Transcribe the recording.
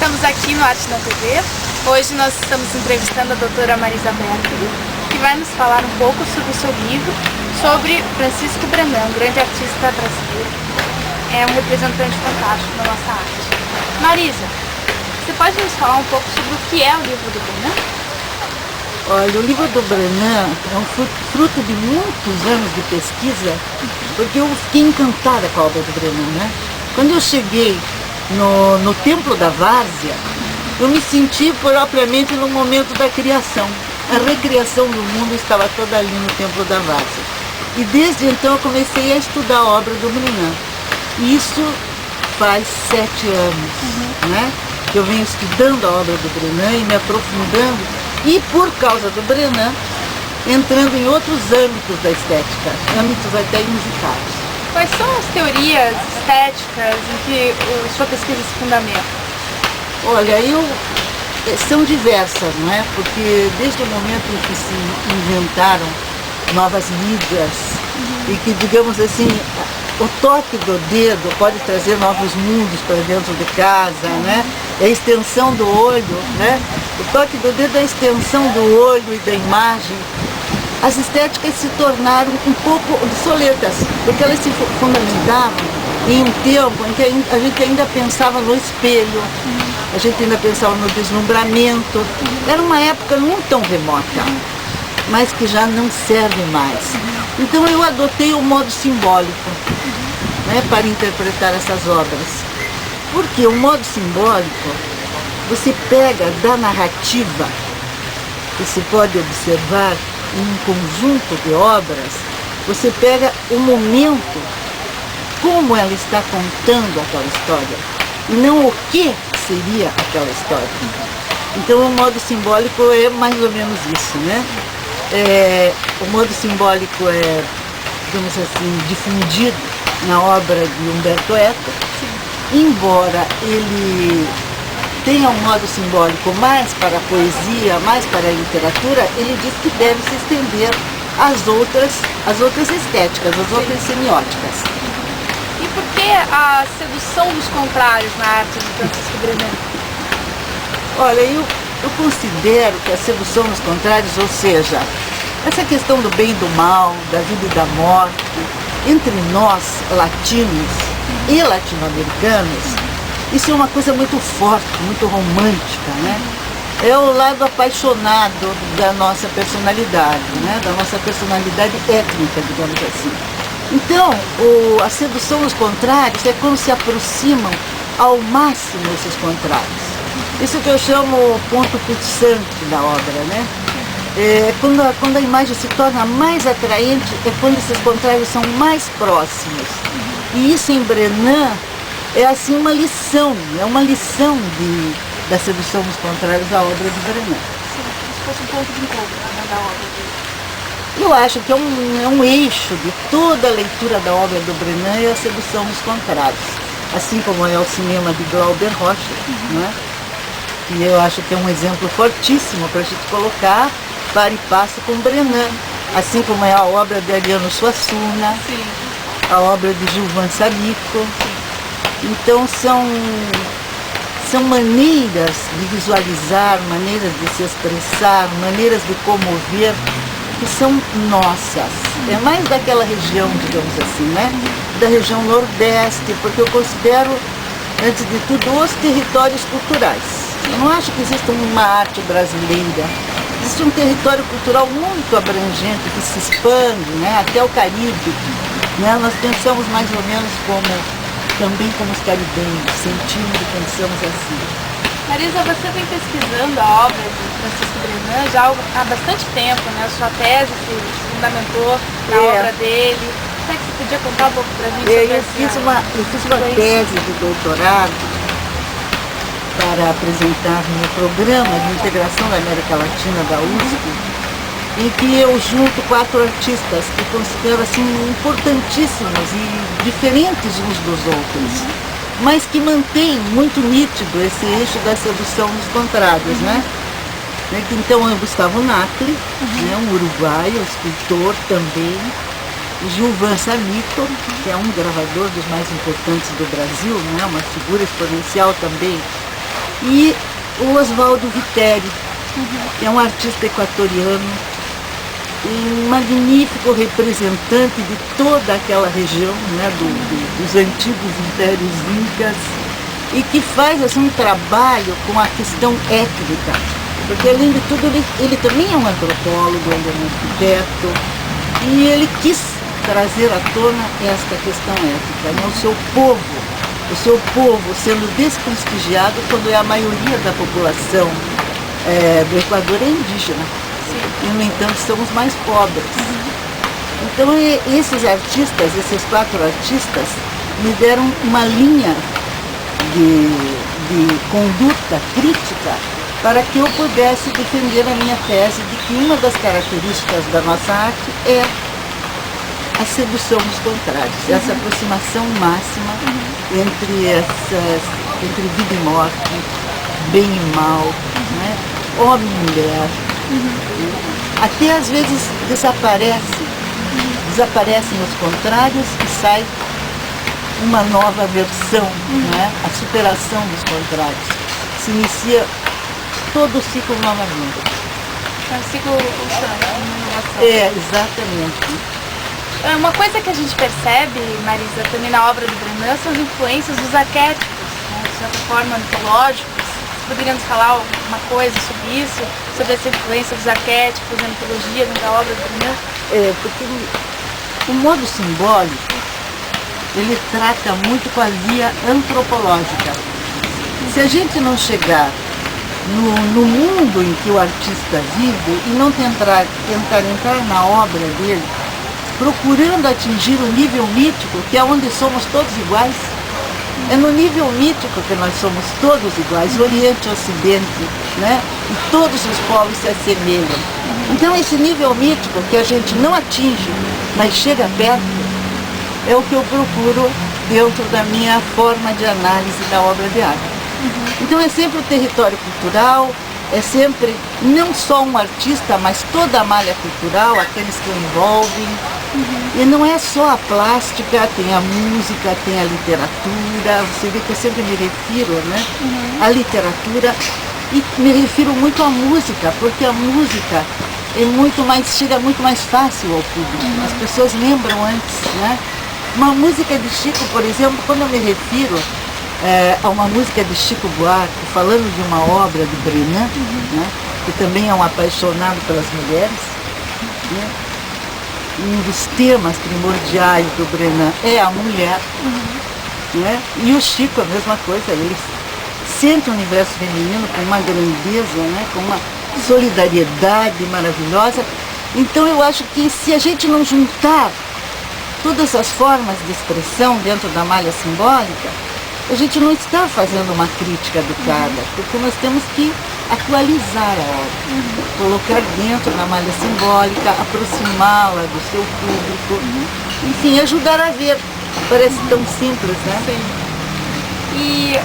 estamos aqui no Arte na TV. Hoje nós estamos entrevistando a doutora Marisa Bertoli, que vai nos falar um pouco sobre o seu livro, sobre Francisco Brenan, um grande artista brasileiro. É um representante fantástico da nossa arte. Marisa, você pode nos falar um pouco sobre o que é o livro do Brenan? Olha, o livro do Brenan é um fruto de muitos anos de pesquisa, porque eu fiquei encantada com a obra do Brenan, né? Quando eu cheguei no Templo da Várzea, eu me senti propriamente no momento da criação. A recriação do mundo estava toda ali no Templo da Várzea. E desde então eu comecei a estudar a obra do Brenan. E isso faz 7 anos, né? Que eu venho estudando a obra do Brenan e me aprofundando. E por causa do Brenan, entrando em outros âmbitos da estética, âmbitos até musicais. Quais são as teorias estéticas em que a sua pesquisa se fundamenta? Olha, são diversas, não é? Porque desde o momento em que se inventaram novas mídias e que, digamos assim, o toque do dedo pode trazer novos mundos para dentro de casa, né? É a extensão do olho, né? O toque do dedo é a extensão do olho e da imagem. As estéticas se tornaram um pouco obsoletas, porque elas se fundamentavam em um tempo em que a gente ainda pensava no espelho, a gente ainda pensava no deslumbramento. Era uma época não tão remota, mas que já não serve mais. Então eu adotei o modo simbólico, né, para interpretar essas obras. Porque o modo simbólico, você pega da narrativa, que se pode observar em um conjunto de obras, você pega o momento, como ela está contando aquela história, e não o que seria aquela história. Então o modo simbólico é mais ou menos isso, né? O modo simbólico é, digamos assim, difundido na obra de Umberto Eco, embora ele tenha um modo simbólico mais para a poesia, mais para a literatura, ele diz que deve se estender às outras estéticas, às outras semióticas. E por que a sedução dos contrários na arte de Francisco Brenan? Olha, eu considero que a sedução dos contrários, ou seja, essa questão do bem e do mal, da vida e da morte, entre nós, latinos e latino-americanos, isso é uma coisa muito forte, muito romântica, né? É o lado apaixonado da nossa personalidade, né? Da nossa personalidade étnica, digamos assim. Então, a sedução dos contrários é quando se aproximam ao máximo esses contrários. Isso que eu chamo o ponto pulsante da obra, né? Quando a imagem se torna mais atraente, é quando esses contrários são mais próximos. E isso em Brenan é assim uma lição da sedução dos contrários à obra de Brenan. Sim, como se fosse um ponto de encontro, né, da obra dele. Eu acho que é um eixo de toda a leitura da obra do Brenan é a sedução dos contrários. Assim como é o cinema de Glauber Rocha, né? Que eu acho que é um exemplo fortíssimo para a gente colocar para e passo com Brenan. Assim como é a obra de Ariano Suassuna, Sim. a obra de Gilvan Samico. Então são maneiras de visualizar, maneiras de se expressar, maneiras de comover, que são nossas. É mais daquela região, digamos assim, né? Da região Nordeste, porque eu considero, antes de tudo, os territórios culturais. Eu não acho que exista uma arte brasileira. Existe um território cultural muito abrangente, que se expande, né, até o Caribe. Né? Nós pensamos mais ou menos também como os caribenhos, sentindo e pensamos assim. Marisa, você vem pesquisando a obra de Francisco Brenan já há bastante tempo, né? A sua tese se fundamentou na obra dele. Será que você podia contar um pouco pra gente sobre eu fiz uma tese de doutorado para apresentar no programa de integração da América Latina da USP, em que eu junto 4 artistas que considero assim importantíssimos e diferentes uns dos outros, mas que mantêm muito nítido esse eixo da sedução dos contrários, né? Então é o Gustavo Nacli, né, um uruguaio, escultor também, Gilvan Samico, que é um gravador dos mais importantes do Brasil, né, uma figura exponencial também E o Oswaldo Viteri, que é um artista equatoriano, um magnífico representante de toda aquela região, né, dos antigos impérios incas, e que faz assim, um trabalho com a questão étnica, porque além de tudo ele também é um antropólogo, ele é um arquiteto, e ele quis trazer à tona esta questão étnica, né, o seu povo sendo desprestigiado quando a maioria da população do Equador é indígena. E, no entanto, são os mais pobres. Então, esses artistas, esses 4 artistas, me deram uma linha de conduta crítica para que eu pudesse defender a minha tese de que uma das características da nossa arte é a sedução dos contrários, essa aproximação máxima entre vida e morte, bem e mal, né? Homem e mulher. Até às vezes desaparecem os contrários e sai uma nova versão, né? A superação dos contrários. Se inicia todo o ciclo novamente. É um ciclo constante, uma inovação. Exatamente. Uma coisa que a gente percebe, Marisa, também na obra do Brenan, são as influências dos arquétipos, né? De certa forma mitológicos. Poderíamos falar alguma coisa sobre isso, sobre essa influência dos arquétipos, da mitologia, da obra do Brenan? Porque o modo simbólico, ele trata muito com a via antropológica. Se a gente não chegar no mundo em que o artista vive e não tentar entrar na obra dele, procurando atingir o nível mítico, que é onde somos todos iguais, é no nível mítico que nós somos todos iguais, Oriente e Ocidente, né? E todos os povos se assemelham. Então esse nível mítico que a gente não atinge, mas chega perto, é o que eu procuro dentro da minha forma de análise da obra de arte. Então é sempre o território cultural, é sempre não só um artista, mas toda a malha cultural, aqueles que o envolvem. E não é só a plástica, tem a música, tem a literatura, você vê que eu sempre me refiro, né, à literatura, e me refiro muito à música, porque a música chega muito mais fácil ao público, as pessoas lembram antes, né? Uma música de Chico, por exemplo, quando eu me refiro a uma música de Chico Buarque, falando de uma obra do Brenan, né, que também é um apaixonado pelas mulheres, né? Um dos temas primordiais do Brenan é a mulher, né? E o Chico, a mesma coisa, ele sente o universo feminino com uma grandeza, né? Com uma solidariedade maravilhosa. Então eu acho que se a gente não juntar todas as formas de expressão dentro da malha simbólica, a gente não está fazendo uma crítica educada, porque nós temos que atualizar a obra, colocar dentro da malha simbólica, aproximá-la do seu público, enfim, ajudar a ver. Parece tão simples, né? Sim. E